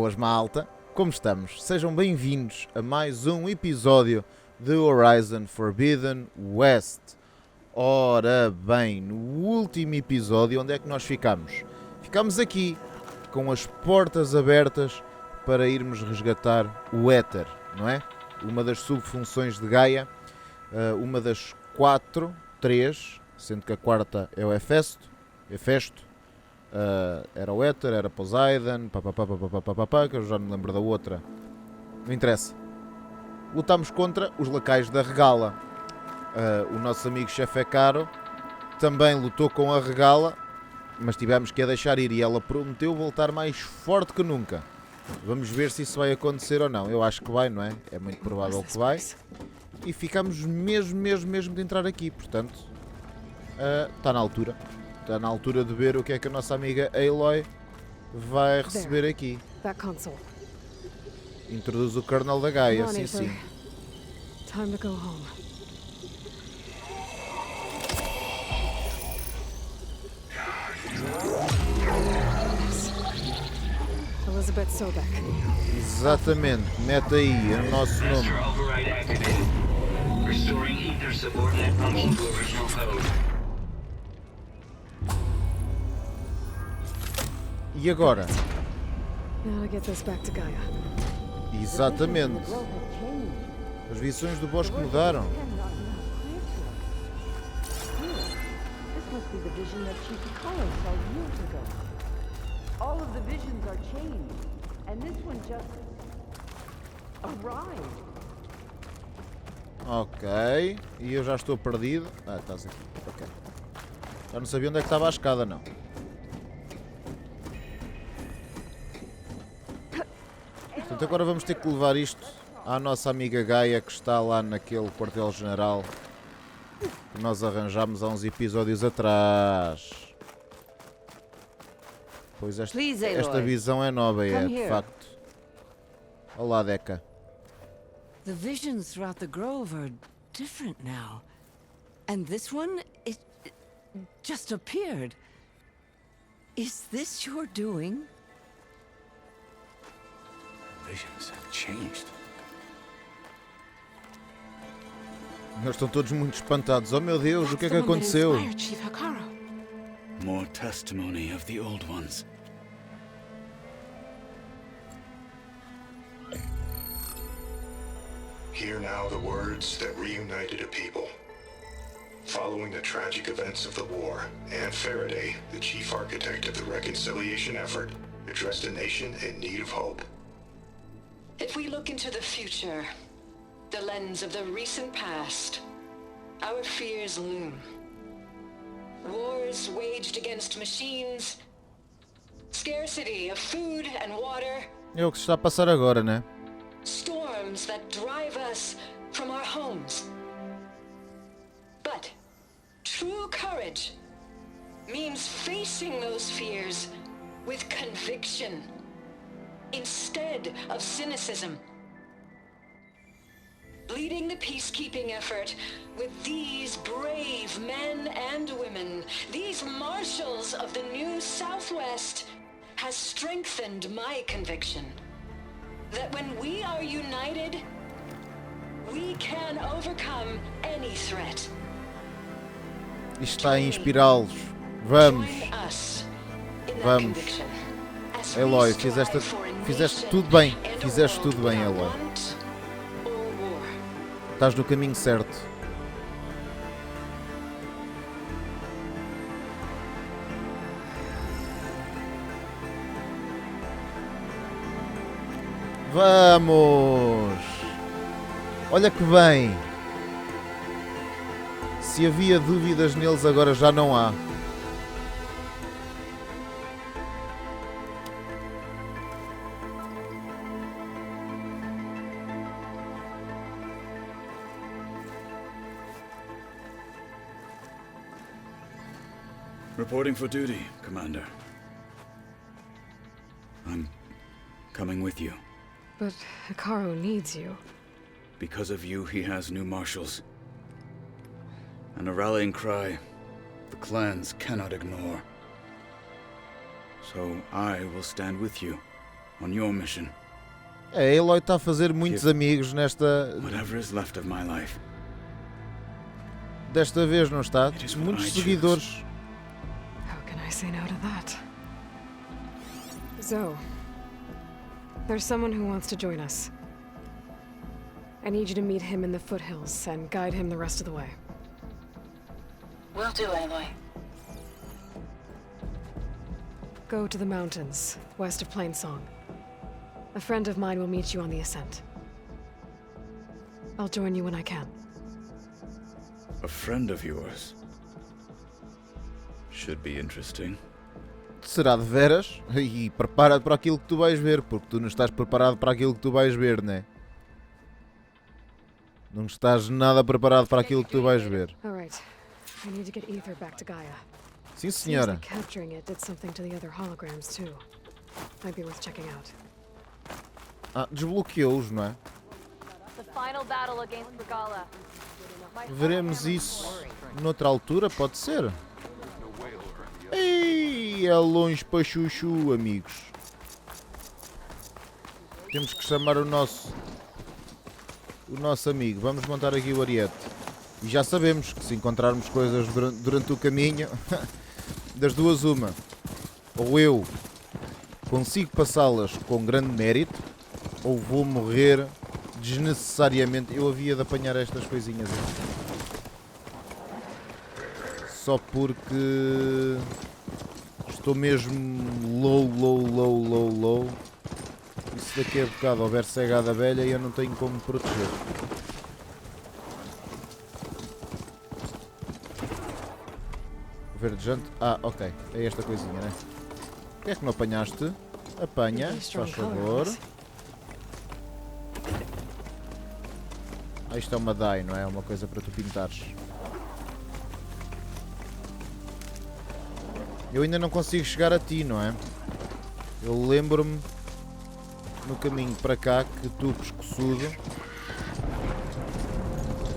Boas, malta, como estamos? Sejam bem-vindos a mais um episódio de Horizon Forbidden West. Ora bem, no último episódio, onde é que nós ficamos? Ficamos aqui, com as portas abertas para irmos resgatar o éter, não é? Uma das subfunções de Gaia, uma das três, sendo que a quarta é o Hefesto, era o éter, era Poseidon, que eu já não me lembro da outra, não interessa. Lutámos contra os lacaios da regala. O nosso amigo chefe Caro também lutou com a regala, mas tivemos que a deixar ir e ela prometeu voltar mais forte que nunca. Vamos ver se isso vai acontecer ou não. Eu acho que vai, não é? É muito provável que vai. E ficamos mesmo de entrar aqui, portanto está na altura. Está na altura de ver o que é que a nossa amiga Aloy vai receber aqui. Introduz o kernel da Gaia, sim. Time to go home. Elizabeth Sobek. Exatamente, mete aí o nosso nome. E agora? Now to get this back to Gaia. Exatamente. As visões do bosque mudaram. This must be the vision that Chief Aloy saw years ago. All of the visions are changed, and this one just arrived. Ok. E eu já estou perdido. Ah, estás aqui. Ok. Já não sabia onde é que estava a escada, não. Portanto, agora vamos ter que levar isto à nossa amiga Gaia, que está lá naquele quartel-general que nós arranjámos há uns episódios atrás. Pois esta visão é nova, de facto. Olá, Deca. The visions throughout the grove are different now. And this one, it just appeared. Is this your doing? Visions have changed. Eles estão todos muito espantados. Oh meu Deus, o que é que aconteceu? More testimony of the old ones. Hear now the words that reunited a people. Following the tragic events of the war, Anne Faraday, the chief architect of the reconciliation effort, addressed a nation in need of hope. If we look into the future, the lens of the recent past, our fears loom. Wars waged against machines, scarcity of food and water. É o que se está a passar agora, né? Storms that drive us from our homes. But true courage means facing those fears with conviction instead of cynicism. Leading the peacekeeping effort with these brave men and women, these marshals of the new Southwest, has strengthened my conviction that when we are united, we can overcome any threat. Isto está a inspirá-los. Vamos. Vamos. Aloy, fizeste tudo bem. Fizeste tudo bem, Aloy. Estás no caminho certo. Vamos! Olha que bem! Se havia dúvidas neles, agora já não há. Reporting for duty, Commander. I'm coming with you. But Hikaru needs you. Because of you, he has new marshals. And a rallying cry the clans cannot ignore. So I will stand with you on your mission. A Aloy está a fazer muitos amigos nesta... Whatever is left of my life. Desta vez não está? Muitos seguidores. How can I say no to that? Zoe, there's someone who wants to join us. I need you to meet him in the foothills and guide him the rest of the way. Will do, Aloy. Go to the mountains, west of Plainsong. A friend of mine will meet you on the ascent. I'll join you when I can. A friend of yours. Should be interesting. Será de veras? E prepara-te para aquilo que tu vais ver, porque tu não estás preparado para aquilo que tu vais ver, né? Não estás nada preparado para aquilo que tu vais ver. All right. I need to get ether back to Gaia. Sim, Seems senhora. like capturing it did something to the other holograms too. Might be worth checking out. Desbloqueou-os, não é? The final battle against Regala. Veremos isso noutra altura, pode ser? Ei, é longe para chuchu, amigos. Temos que chamar o nosso amigo. Vamos montar aqui o ariete. E já sabemos que se encontrarmos coisas durante o caminho, das duas uma. Ou eu consigo passá-las com grande mérito, ou vou morrer desnecessariamente. Eu havia de apanhar estas coisinhas aqui. Só porque estou mesmo low. E se daqui a bocado houver cegada velha, eu não tenho como me proteger. Verdejante. Ok. É esta coisinha, né? O que é que não apanhaste? Apanha, faz favor. Isto é uma dye, não é? Uma coisa para tu pintares. Eu ainda não consigo chegar a ti, não é? Eu lembro-me no caminho para cá que tu, pescoçudo,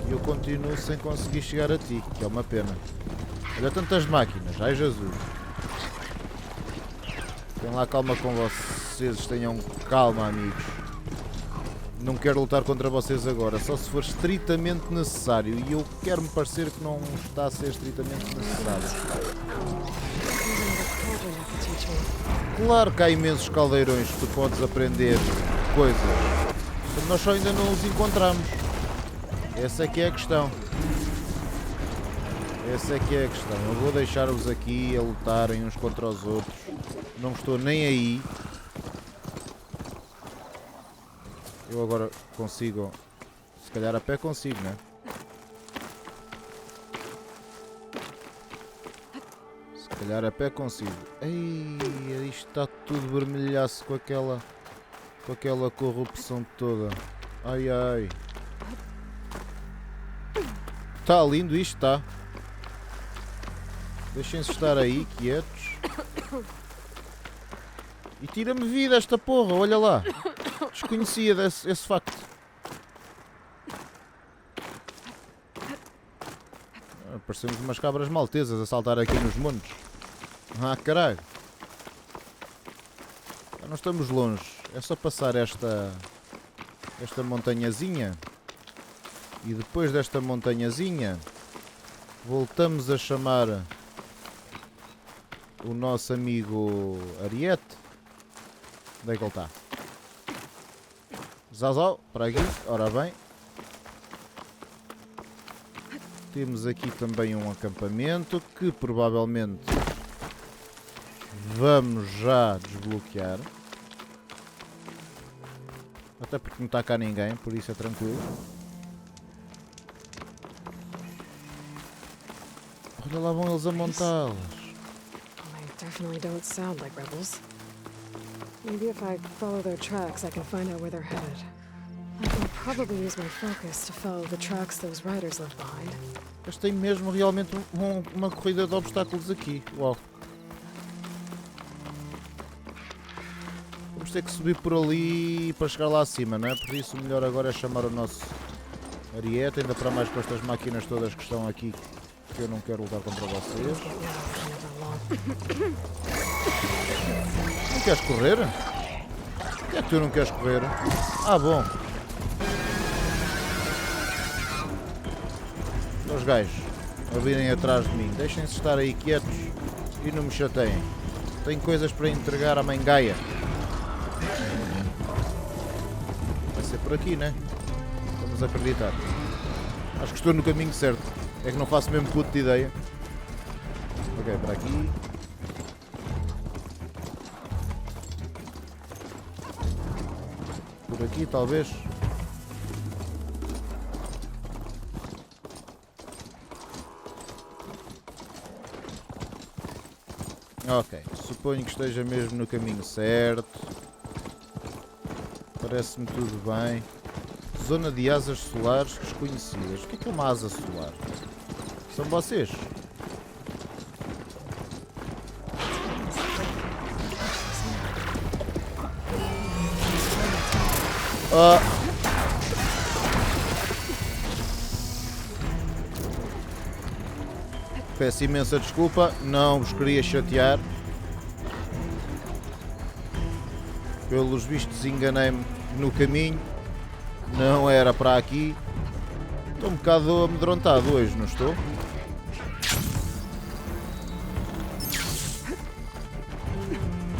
e eu continuo sem conseguir chegar a ti, que é uma pena. Olha tantas máquinas, ai Jesus. Tenham lá calma com vocês, tenham calma, amigos. Não quero lutar contra vocês agora, só se for estritamente necessário. E eu quero-me parecer que não está a ser estritamente necessário. Claro que há imensos caldeirões que tu podes aprender coisas. Mas nós só ainda não os encontramos. Essa é que é a questão. Essa é que é a questão. Eu vou deixar-vos aqui a lutarem uns contra os outros. Não estou nem aí. Eu agora consigo. Se calhar a pé consigo, né? Se calhar a pé consigo. Ei, isto está tudo vermelhaço com aquela corrupção toda. Ai ai. Está lindo isto, está. Deixem-se estar aí, quietos. E tira-me vida esta porra, olha lá. Desconhecia esse facto. Parecemos umas cabras maltesas a saltar aqui nos montes. Caralho. Não estamos longe. É só passar esta montanhazinha. E depois desta montanhazinha voltamos a chamar o nosso amigo Ariete. Onde é que ele está? Zazau, para aqui. Ora bem. Temos aqui também um acampamento que provavelmente vamos já desbloquear. Até porque não está cá ninguém, por isso é tranquilo. Olha lá, vão eles a montá-las. They definitely don't sound like rebels. Maybe if I follow their tracks, I can find out where they're headed. I can probably use my focus to follow the tracks those riders left behind. Mas tem mesmo realmente uma corrida de obstáculos aqui. Uau. Vamos ter que subir por ali para chegar lá acima, não é? Por isso o melhor agora é chamar o nosso Ariete, ainda para mais com estas máquinas todas que estão aqui, que eu não quero lutar contra vocês. Não queres correr? Por que é que tu não queres correr? Ah, bom. Os gajos a virem atrás de mim. Deixem-se estar aí quietos e não me chateiem. Tenho coisas para entregar à mãe Gaia. Vai ser por aqui, né? Vamos acreditar. Acho que estou no caminho certo. É que não faço mesmo puto de ideia. Ok, para aqui. Por aqui, talvez. Ok, suponho que esteja mesmo no caminho certo. Parece-me tudo bem. Zona de asas solares desconhecidas. O que é uma asa solar? São vocês? Peço imensa desculpa, não vos queria chatear. Pelos vistos enganei-me no caminho. Não era para aqui. Estou um bocado amedrontado hoje, não estou?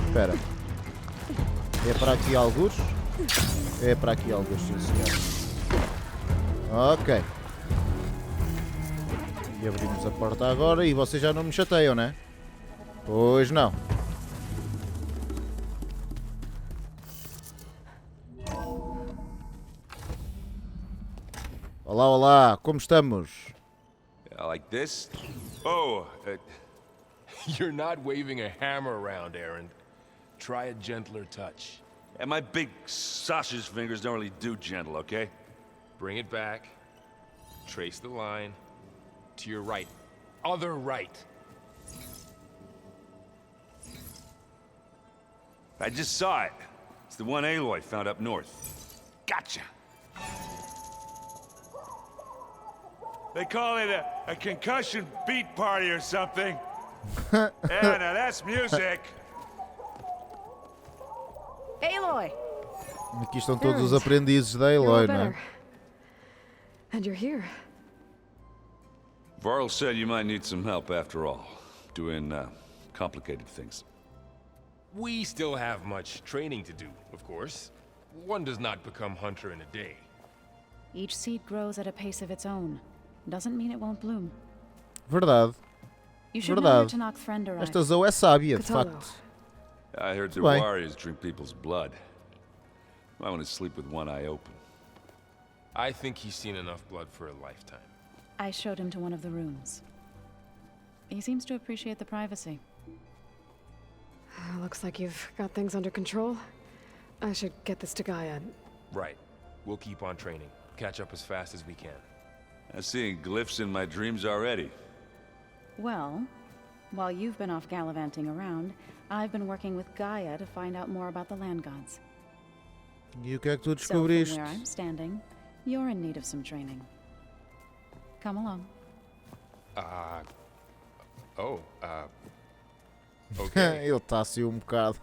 Espera. É para aqui algures? É para aqui algures, sim senhor. Ok. E abrimos a porta agora e vocês já não me chateiam, né? Pois não. Olá, olá, como estamos? Like this? Oh, you're not waving a hammer around, Aaron. Try a gentler touch. And my big sausage fingers don't really do gentle, okay? Bring it back. Trace the line. To your right. Other right. I just saw it. It's the one Aloy found up north. Gotcha! They call it a concussion beat party or something. Yeah, now that's music. Aloy! Aqui estão todos os aprendizes da Aloy, não é? And you're here. Varl said you might need some help after all, doing complicated things. We still have much training to do, of course. One does not become hunter in a day. Each seed grows at a pace of its own. Doesn't mean it won't bloom. Verdade. You should know where Verdade. Tanak's friend arrived. Esta Zoe é sábia, de facto. I heard the Bem. warriors drink people's blood. I want to sleep with one eye open. I think he's seen enough blood for a lifetime. I showed him to one of the rooms. He seems to appreciate the privacy. Looks like you've got things under control. I should get this to Gaia. Right. We'll keep on training. Catch up as fast as we can. I'm seeing glyphs in my dreams already. Well, while you've been off gallivanting around, I've been working with Gaia to find out more about the land gods. E o que é que tu So from descobriste? where I'm standing, you're in need of some training. Come along. Okay. Ele está assim um bocado.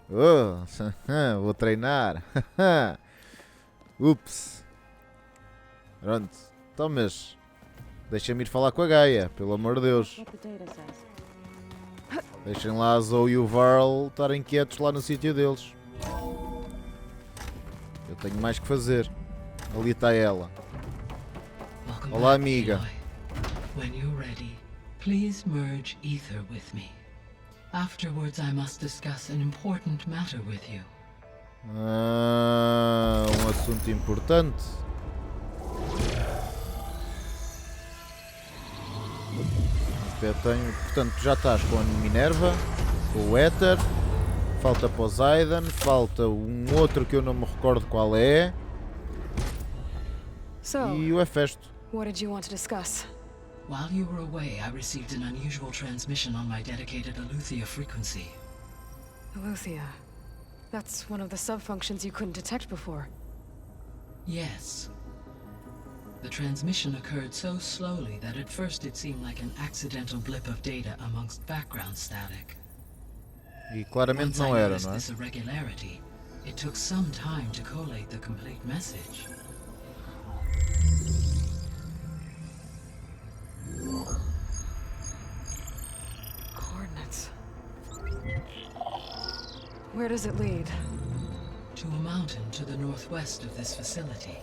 Oh, vou treinar. Ups. Pronto. Então, mas deixa-me ir falar com a Gaia, pelo amor de Deus. What the data says. Deixem lá a Zoe e o Varl estarem quietos lá no sítio deles. Eu tenho mais que fazer. Ali está ela. Olá, amiga. When you're ready, please merge ether with me. Afterwards, I must discuss an important matter with you. Um assunto importante. Eu tenho, portanto, já estás com a Minerva, com o Éter, falta Poseidon, falta um outro que eu não me recordo qual é, So, e o Hefesto. what did you want to discuss? While you were away, I received an unusual transmission on my dedicated Aletheia frequency. Aletheia. That's one of the sub-functions you couldn't detect before. Yes. The transmission occurred so slowly that at first it seemed like an accidental blip of data amongst background static. E claramente Once I não era, noticed não é? this irregularity, It took some time to collate the complete message. Coordinates. Where does it lead? To a mountain to the northwest of this facility.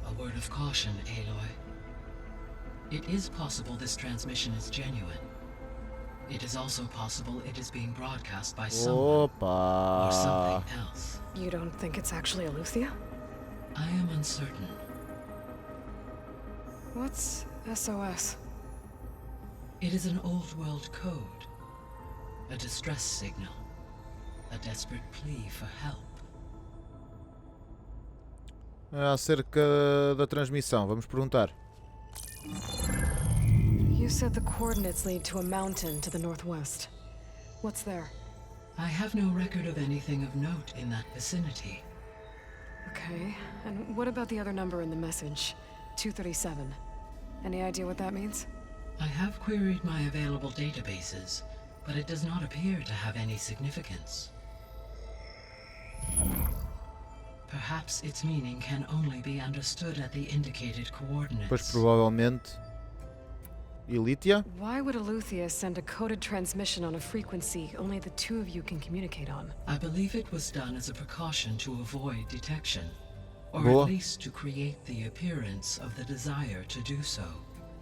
A word of caution, Aloy. It is possible this transmission is genuine. It is also possible it is being broadcast by someone or something else. You don't think it's actually Aletheia? I am uncertain. What's SOS? It is an old world code. A distress signal. A desperate plea for help. Acerca da transmissão, vamos perguntar. You said the coordinates lead to a mountain to the northwest. What's there? I have no record of anything of note in that vicinity. Okay, and what about the other number in the message? 237. Any idea what that means? I have queried my available databases, but it does not appear to have any significance. Perhaps its meaning can only be understood at the indicated coordinates. Pois provavelmente Aletheia? Why would Aletheia send a coded transmission on a frequency only the two of you can communicate on? I believe it was done as a precaution to avoid detection, or Boa. at least to create the appearance of the desire to do so.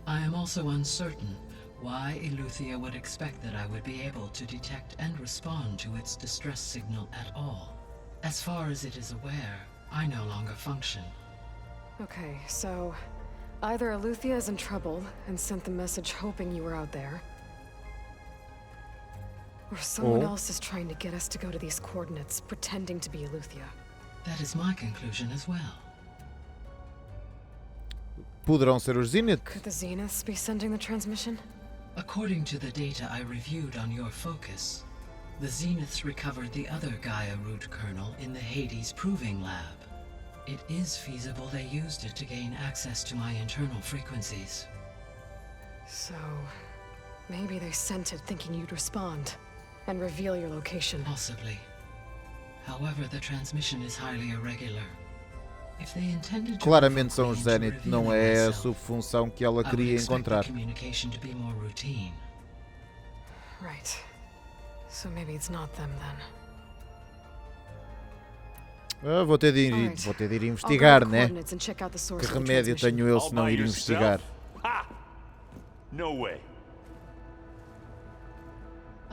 I am also uncertain why Aletheia would expect that I would be able to detect and respond to its distress signal at all. As far as it is aware, I no longer function. Okay, so either Aletheia is in trouble and sent the message hoping you were out there, or someone else is trying to get us to go to these coordinates, pretending to be Aletheia. That is my conclusion as well. Poderão ser os Zenith? Could the Zeniths be sending the transmission? According to the data I reviewed on your focus, the Zeniths recovered the other Gaia root kernel in the Hades Proving Lab. It is feasible they used it to gain access to my internal frequencies. So, maybe they sent it thinking you'd respond and reveal your location. Possibly. However, the transmission is highly irregular. If they intended to Claramente são provoke os me Zenith, into não revealing é a myself, subfunção que ela I would queria expect the encontrar. communication to be more routine. Right. So maybe it's not them then. Vou ter de ir investigar, né? Que remédio tenho eu se não ir investigar? Ha! No way.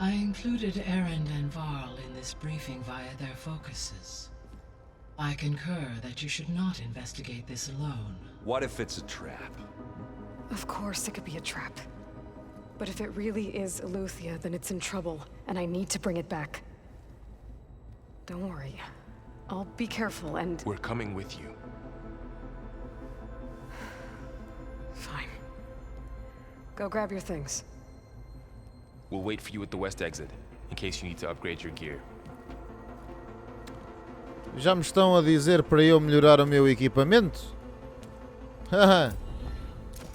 I included Erend and Varl in this briefing via their focuses. I concur that you should not investigate this alone. What if it's a trap? Of course it could be a trap. But if it really is Aletheia, then it's in trouble, and I need to bring it back. Don't worry. I'll be careful and... We're coming with you. Fine. Go grab your things. We'll wait for you at the west exit, in case you need to upgrade your gear. Já me estão a dizer para eu melhorar o meu equipamento? Haha.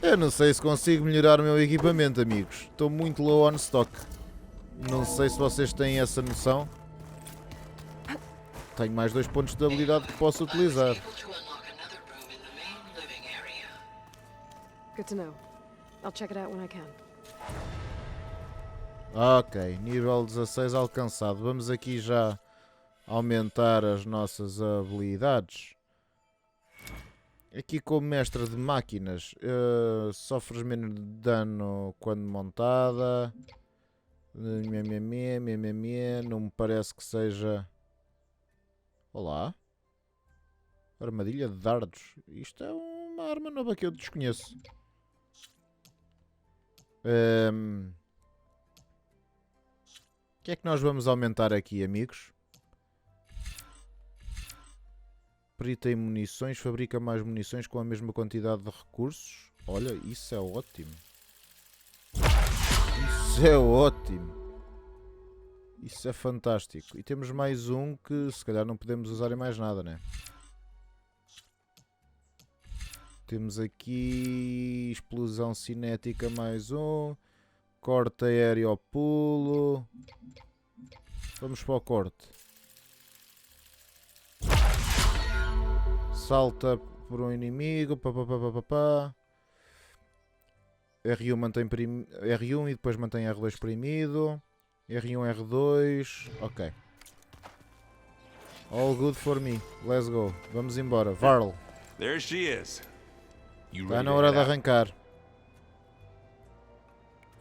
Eu não sei se consigo melhorar o meu equipamento, amigos. Estou muito low on stock. Não sei se vocês têm essa noção. Tenho mais 2 pontos de habilidade que posso utilizar. Good to know. I'll check it out when I can. Ok, nível 16 alcançado. Vamos aqui já aumentar as nossas habilidades. Aqui como mestre de máquinas, sofres menos dano quando montada. Não me parece que seja... Olá. Armadilha de dardos. Isto é uma arma nova que eu desconheço. O que é que nós vamos aumentar aqui, amigos? Perita em munições, fabrica mais munições com a mesma quantidade de recursos. Olha, isso é ótimo. Isso é ótimo. Isso é fantástico. E temos mais um que se calhar não podemos usar em mais nada, né? Temos aqui explosão cinética mais um. Corte aéreo ao pulo. Vamos para o corte. salta por um inimigo. R1 mantém R1 e depois mantém R2 premido. R1, R2. Ok. All good for me. Let's go. Vamos embora. Varl. There she is. Está na hora de arrancar.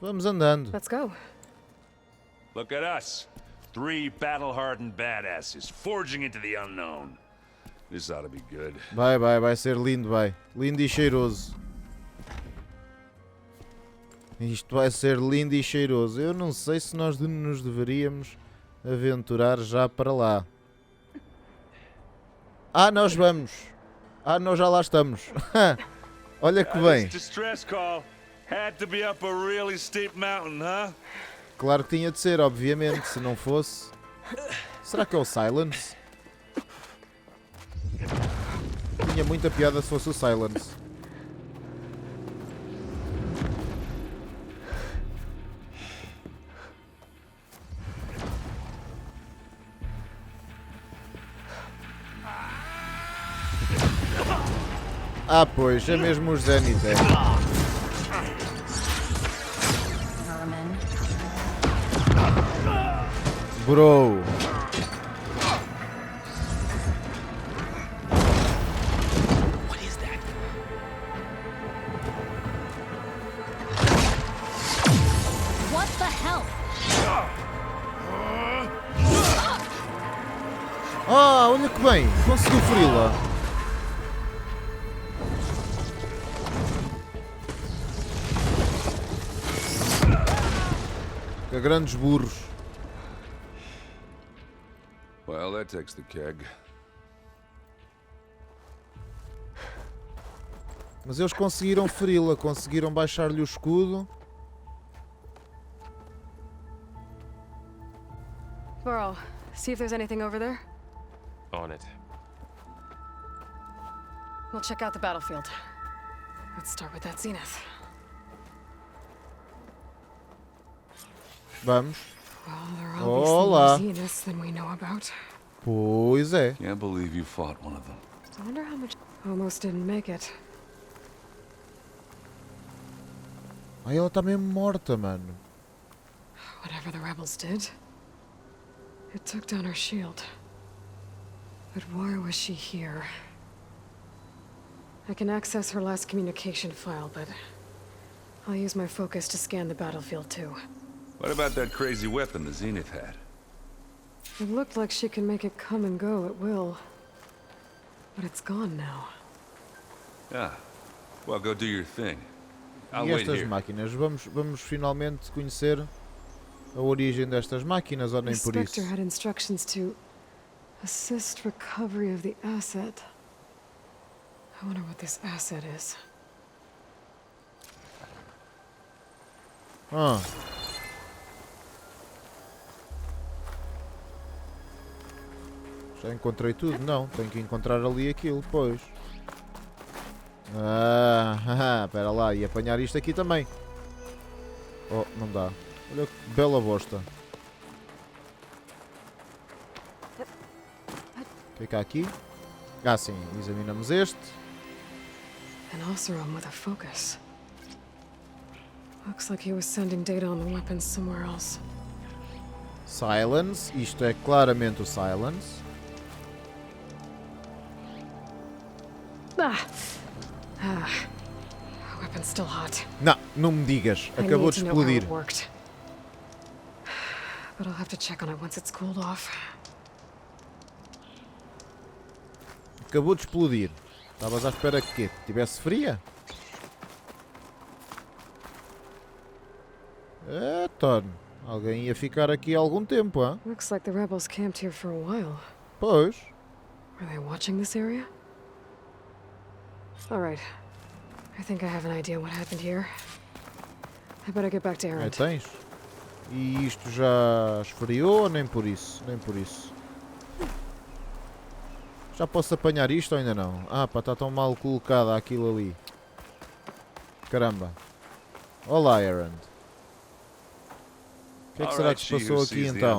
Vamos andando. Let's go. Look at us. 3 battle-hardened badasses forging into the unknown. This ought to be good. Vai ser lindo, vai. Lindo e cheiroso. Isto vai ser lindo e cheiroso. Eu não sei se nós nos deveríamos aventurar já para lá. Ah, nós vamos. Ah, nós já lá estamos. Olha que bem. Distress call had to be up a really steep mountain, huh? Claro que tinha de ser, obviamente, se não fosse. Será que é o Silence? Tinha muita piada se fosse o Silence. Ah, pois, é mesmo os Zenith, é. Bro. What is that? What the hell? Ah, olha que bem, conseguiu feri-la. Que grandes burros. Well, that takes the keg. Mas eles conseguiram feri-la, conseguiram baixar-lhe o escudo. Varl, see if there's anything over there. On it. We'll check out the battlefield. Let's start with that zenith. Vamos. Well, there are obviously more zeniths than we know about. Pois é. Can't believe you fought one of them. I wonder how much... Almost didn't make it. Ai, ela está mesmo morta, mano. Whatever the rebels did, it took down her shield. But why was she here? I can access her last communication file, but I'll use my focus to scan the battlefield too. What about that crazy weapon the Zenith had? It looked like she can make it come and go at will. But it's gone now. Ah, well, go do your thing. I'll E wait estas here. máquinas? Vamos finalmente conhecer a origem destas máquinas, ou nem por isso? Spectre had instructions to assist recovery of the asset. I wonder what this asset is. Ah. Já encontrei tudo? Não, tenho que encontrar ali aquilo, pois. Ah, espera lá, e apanhar isto aqui também. Oh, não dá. Olha que bela bosta. Fica aqui. Ah, sim, examinamos este. An Oseram with a focus. Looks like he was sending data on the weapons somewhere else. Silence, isto é claramente o Silence. Weapon's still hot. Não, não me digas. Acabou de explodir. But I'll have to check on it once it's cooled off. Acabou de explodir. Estavas à espera que tivesse fria? É, Ton. Alguém ia ficar aqui há algum tempo, hein? Looks like the rebels camped here for a while. Pois. Were they watching this area? Alright. I think I have an idea what happened here. I better get back to Aaron. Tens? E isto já esfriou ou nem por isso? Nem por isso. Já posso apanhar isto ou ainda não? Ah, pá, está tão mal colocada aquilo ali. Caramba. Olá, Aaron. O que é que será que se passou aqui então?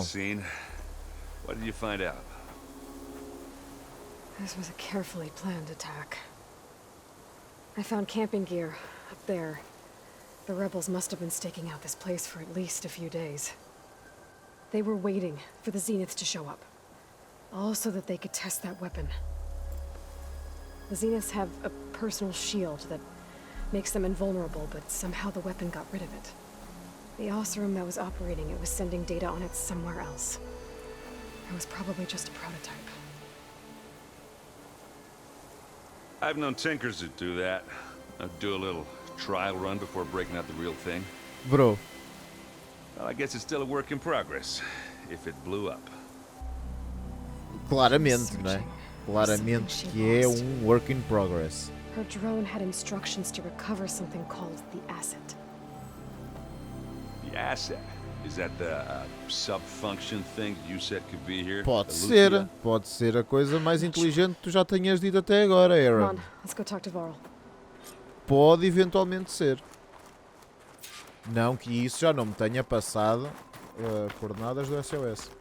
What did you find out? This was a carefully planned attack. I found camping gear up there. The rebels must have been staking out this place for at least a few days. They were waiting for the Zeniths to show up. All so that they could test that weapon. The Zeniths have a personal shield that makes them invulnerable, but somehow the weapon got rid of it. The Oseram that was operating it was sending data on it somewhere else. It was probably just a prototype. I've known tinkers that do that. Do a little trial run before breaking out the real thing. Bro. Well, I guess it's still a work in progress, if it blew up. Claramente, não é? Claramente que é work in progress. Her drone had instructions to recover something called the asset. The asset? Is that the sub-function thing you said could be here? Pode ser a coisa mais inteligente que tu já tenhas dito até agora, Aaron. Come on, let's go talk to Varl. Pode eventualmente ser. Não que isso já não me tenha passado coordenadas do SOS.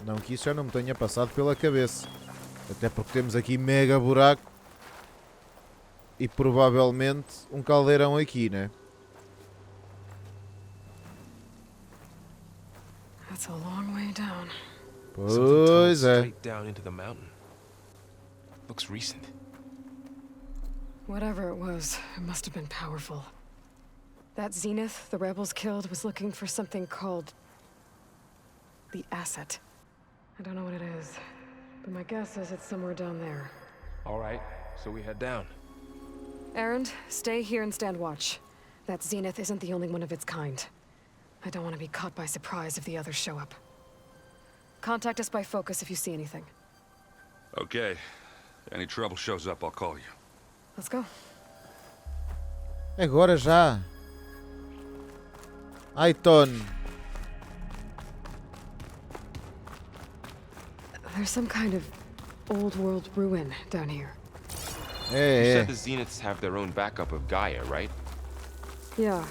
Não que isso já não me tenha passado pela cabeça. Até porque temos aqui mega buraco e provavelmente um caldeirão aqui, né? That's a long way down. Pois é. Straight down into the mountain. Looks recent. Whatever it was, it must have been powerful. That Zenith the rebels killed was looking for something called the asset. I don't know what it is, but my guess is it's somewhere down there. All right, so we head down. Aaron, stay here and stand watch. That Zenith isn't the only one of its kind. I don't want to be caught by surprise if the others show up. Contact us by focus if you see anything. Okay. Any trouble shows up, I'll call you. Let's go. Agora já. Ai, Ton. There's some kind of old world ruin down here. You said the Zeniths have their own backup of Gaia, right? Yeah,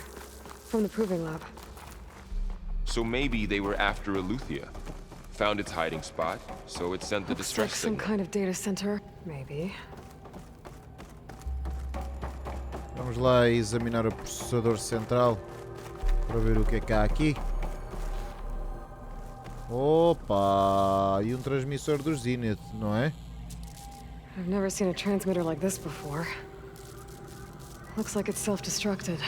from the proving lab. So maybe they were after Eleuthia. Found its hiding spot, so it sent the Looks distress like some signal. kind of data center, maybe. Vamos lá examinar o processador central para ver o que é que há aqui. Opa! E um transmissor dos Zenith, não é? I've never seen a transmitter like this before. Looks like it's self-destructed.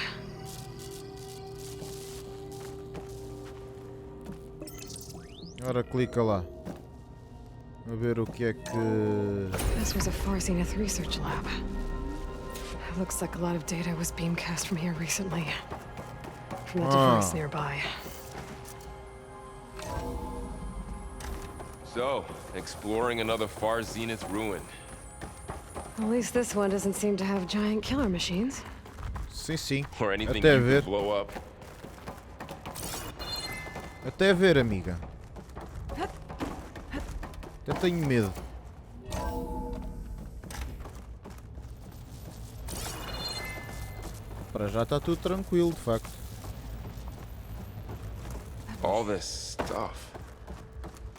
Ora, clica lá. A ver o que é que... This was a Far Zenith research lab. It looks like a lot of data was beamcast from here recently. From the device nearby. So, exploring another Far Zenith ruin. At least this one doesn't seem to have giant killer machines. Sim, sim. Or anything Até you ver. could blow up. Até ver, amiga. Até tenho medo. Para já está tudo tranquilo, de facto. All this stuff.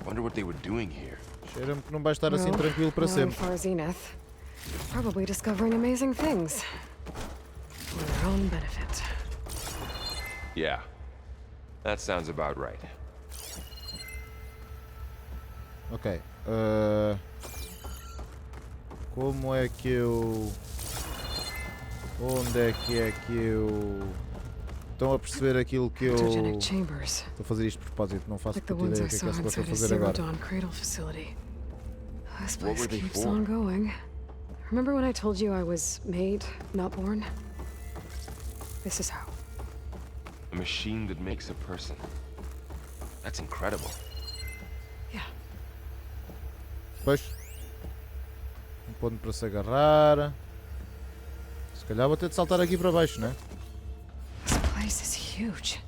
Wonder what they were doing here. Cheira-me que não vai estar assim tranquilo para now in sempre. Far Zenith, probably discovering amazing things. For their own benefit. Yeah. That sounds about right. Ok. Como é que eu... Onde é que eu... Estão a perceber aquilo que eu... Cryptogenic chambers. Estou a fazer isto de propósito, não faço Like the puta ones ideia I o que é que saw é suposto inside a fazer Zero agora. Dawn cradle facility. This What place were they keeps for? on going. Remember when I told you I was made, not born? This is how. A machine that makes a person. That's incredible. Yeah. Pois. Um ponto para se agarrar. Se calhar vou ter de saltar aqui para baixo, né? This place is huge.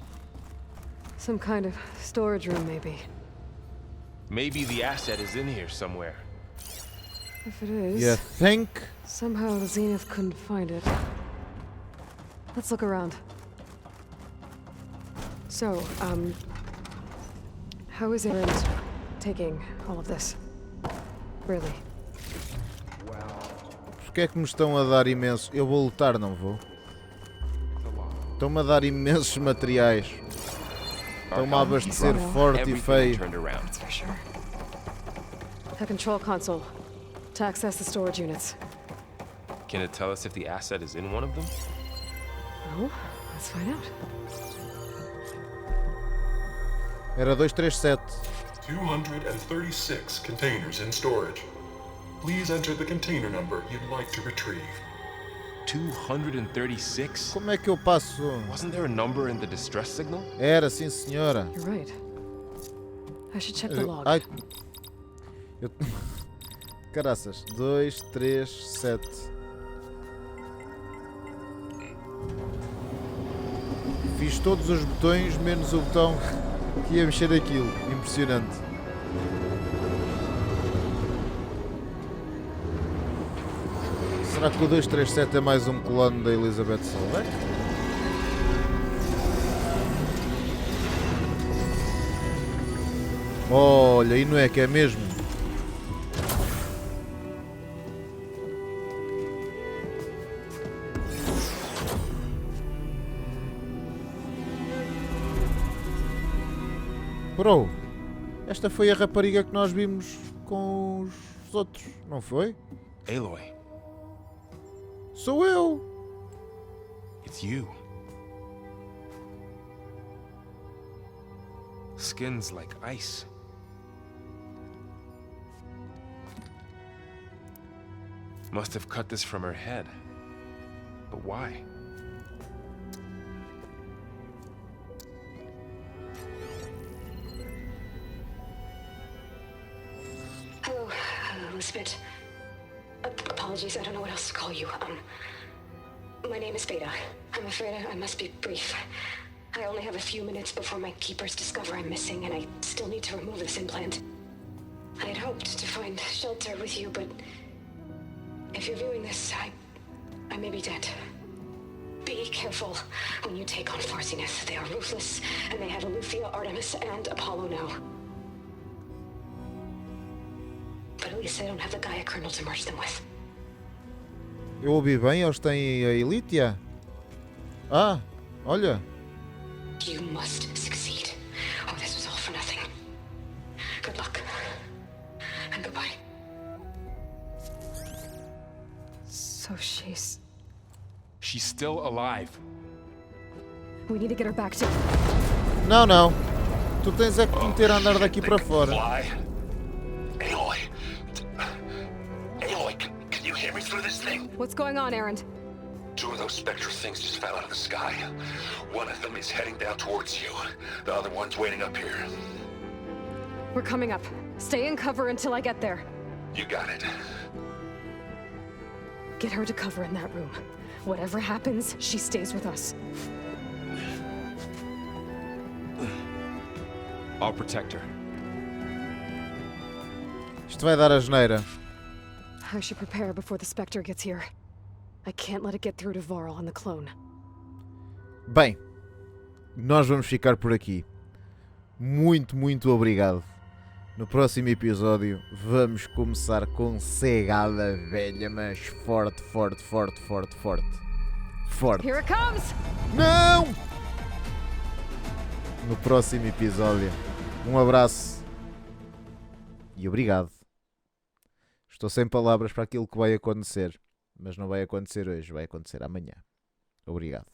Some kind of storage room, maybe. Maybe the asset is in here somewhere. If it is, You think? somehow the Zenith couldn't find it. Let's look around. So, how is Aaron taking all of this? Really? Porque é que me estão a dar imensos... Eu vou lutar, não vou? Estão-me a dar imensos materiais. Estão-me a abastecer forte e feio. That's for sure. The control console. To access the storage units. Can it tell us if the asset is in one of them? Oh, let's find out. Era 237. 236 containers in storage. Please enter the container number you'd like to retrieve. 236? Como é que eu passo? Wasn't there a number in the distress signal? Era, sim senhora. You're right. I should check the log. Ai. Eu... Caraças. 237. Fiz todos os botões menos o botão que ia mexer aquilo. Impressionante. Será que o 237 é mais um clone da Elizabeth Solbeck? Olha, e não é que é mesmo? Bro, esta foi a rapariga que nós vimos com os outros, não foi? Aloy, Sou eu! it's you. Skin's like ice. Must have cut this from her head. But why? Hello, Elizabeth. Apologies, I don't know what else to call you. My name is Beta. I'm afraid I must be brief. I only have a few minutes before my keepers discover I'm missing, and I still need to remove this implant. I had hoped to find shelter with you, but if you're viewing this, I may be dead. Be careful when you take on Farsiness. They are ruthless, and they have Aletheia, Artemis, and Apollo now. But at least they don't have the Gaia kernel to merge them with. Eu ouvi bem, eles têm a Elítia? Ah, olha. You must succeed, or this was all for nothing. Good luck, and goodbye. So she's... She's still alive. We need to get her back to... Não, não. Tu tens é que meter a andar daqui para fora. Aloy. Aloy, can you hear me through this thing? What's going on, Aaron? Two of those spectral things just fell out of the sky. One of them is heading down towards you. The other one's waiting up here. We're coming up. Stay in cover until I get there. You got it. Get her to cover in that room. Whatever happens, she stays with us. I'll protect her. Isto vai dar a geneira. I should prepare before the Spectre gets here. I can't let it get through to Varl and the clone. Bem, nós vamos ficar por aqui. Muito, muito obrigado. No próximo episódio vamos começar com cegada velha, mas forte, forte, forte, forte, forte. Forte. Here it comes! Não! No próximo episódio. Um abraço. E obrigado. Estou sem palavras para aquilo que vai acontecer. Mas não vai acontecer hoje, vai acontecer amanhã. Obrigado.